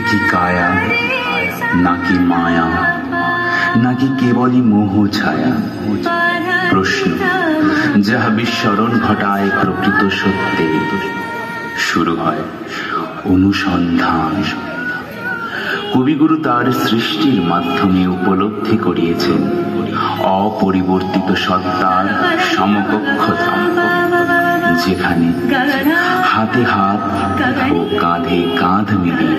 কি কায়া নাকি মায়া নাকি কেবলই মোহ ছায়া? প্রশ্ন যাহা বিস্মরণ ঘটায় প্রকৃত সত্যে। শুরু হয় অনুসন্ধান। কবিগুরু তার সৃষ্টির মাধ্যমে উপলব্ধি করিয়েছেন অপরিবর্তিত সত্তার সমকক্ষতা, যেখানে হাতে হাত ও কাঁধে কাঁধ মিলিয়ে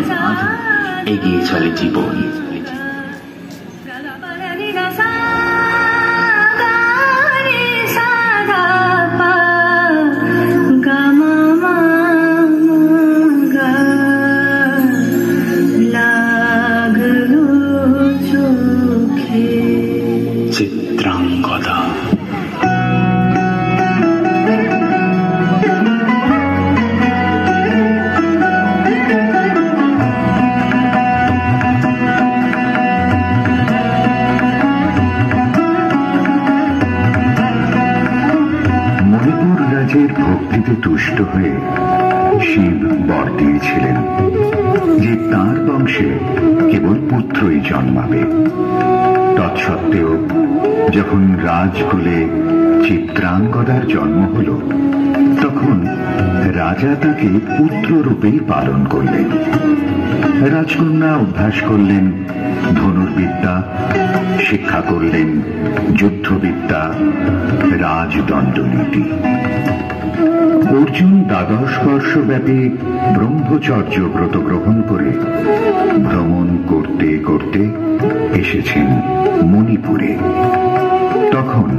এগিয়ে চলে জীবন। চিত্রাঙ্গদা। ভক্তিতে তুষ্ট হয়ে শিব বর দিয়েছিলেন যে তাঁর বংশে কেবল পুত্রই জন্মাবে। তৎসত্ত্বেও যখন রাজকুলে চিত্রাঙ্গদার জন্ম হল, তখন রাজা তাকে পুত্ররূপেই পালন করলেন। রাজকন্যা অভ্যাস করলেন ধনুর্বিদ্যা, শিক্ষা করলেন যুদ্ধবিদ্যা, রাজদণ্ডনীতি। অর্জুন দ্বাদশ বর্ষব্যাপী ব্রহ্মচর্য ব্রত গ্রহণ করে ভ্রমণ করতে করতে এসেছেন মণিপুরে। তখন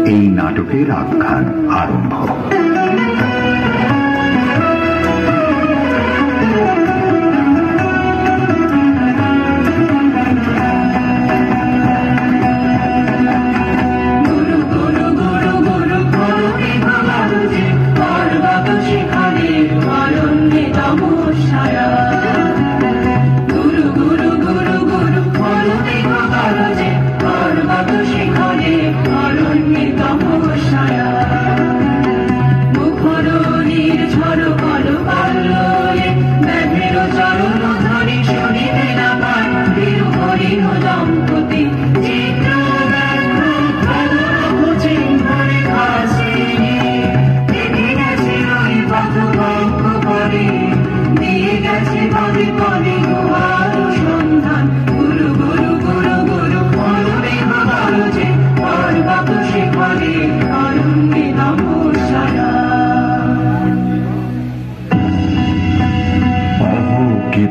এই নাটকের আখ্যান আরম্ভ।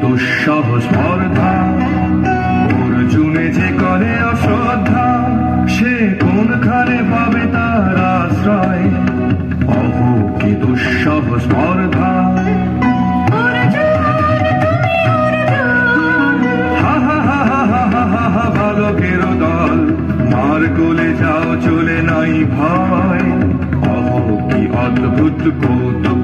দুঃসহ স্পর্ধা অর্জুনে যে করে অশ্রদ্ধা, সে কোনখানে পাবে তার আশ্রয়? অহ কি দুঃসহ স্পর্ধা! বালকের দল মার কোলে যাও চলে নাই ভয়। অহ কি অদ্ভুত কৌতুক!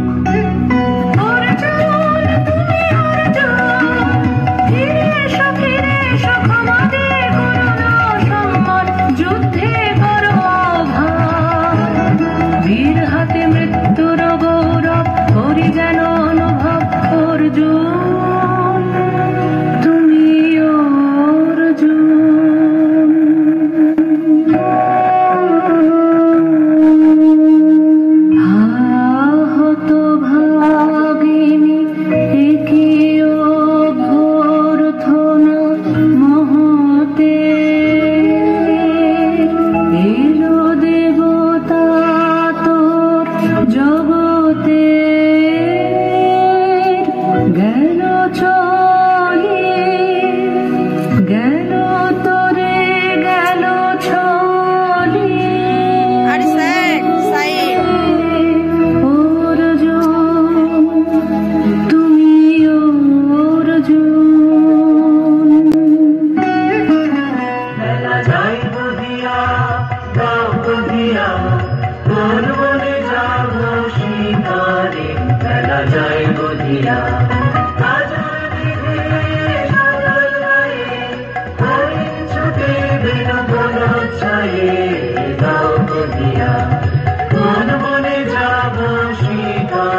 কোন বনে যাব শিকারে।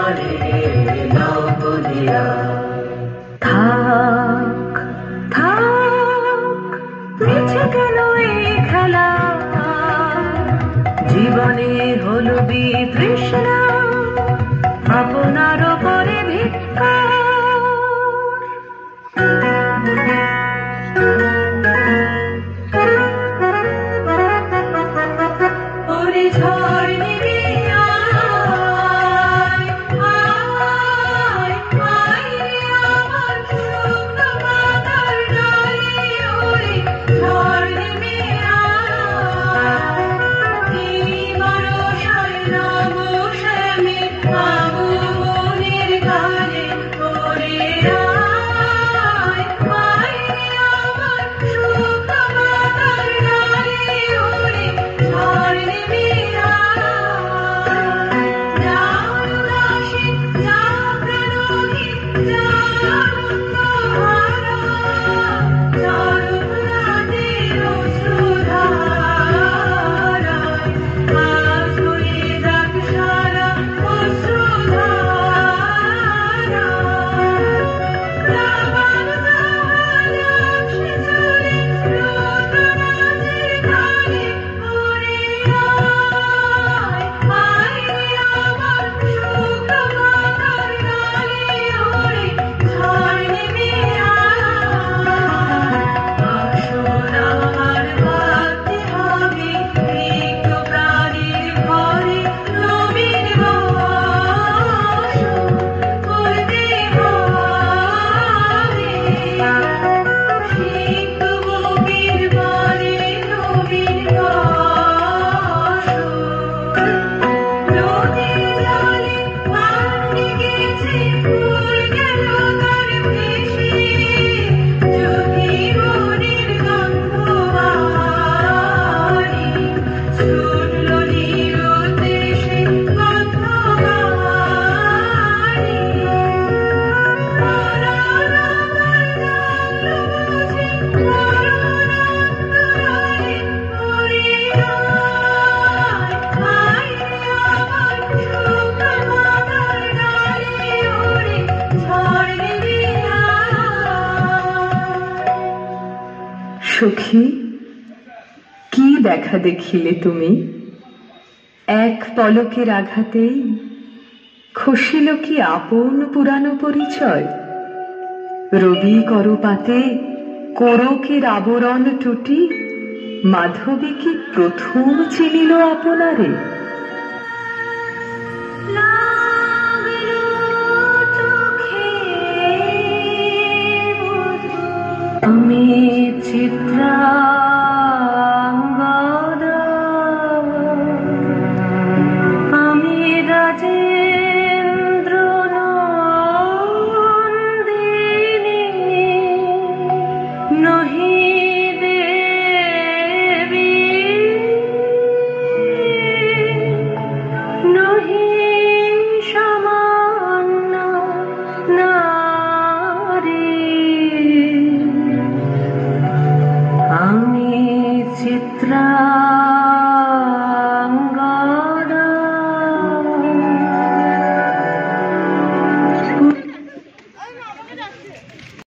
বলিয়া থাক থাক মিছে কেন এই খেলা, জীবনে হলো বিতৃষ্ণা আপনার পরে ভিক্ষা। সখী, কি দেখা দেখিলে তুমি? এক পলকের আঘাতেই খসিল কি আপন পুরানো পরিচয়? রবি করপাতে কোরকের আবরণ টুটি মাধবী কি প্রথম চিনিল আপনারে?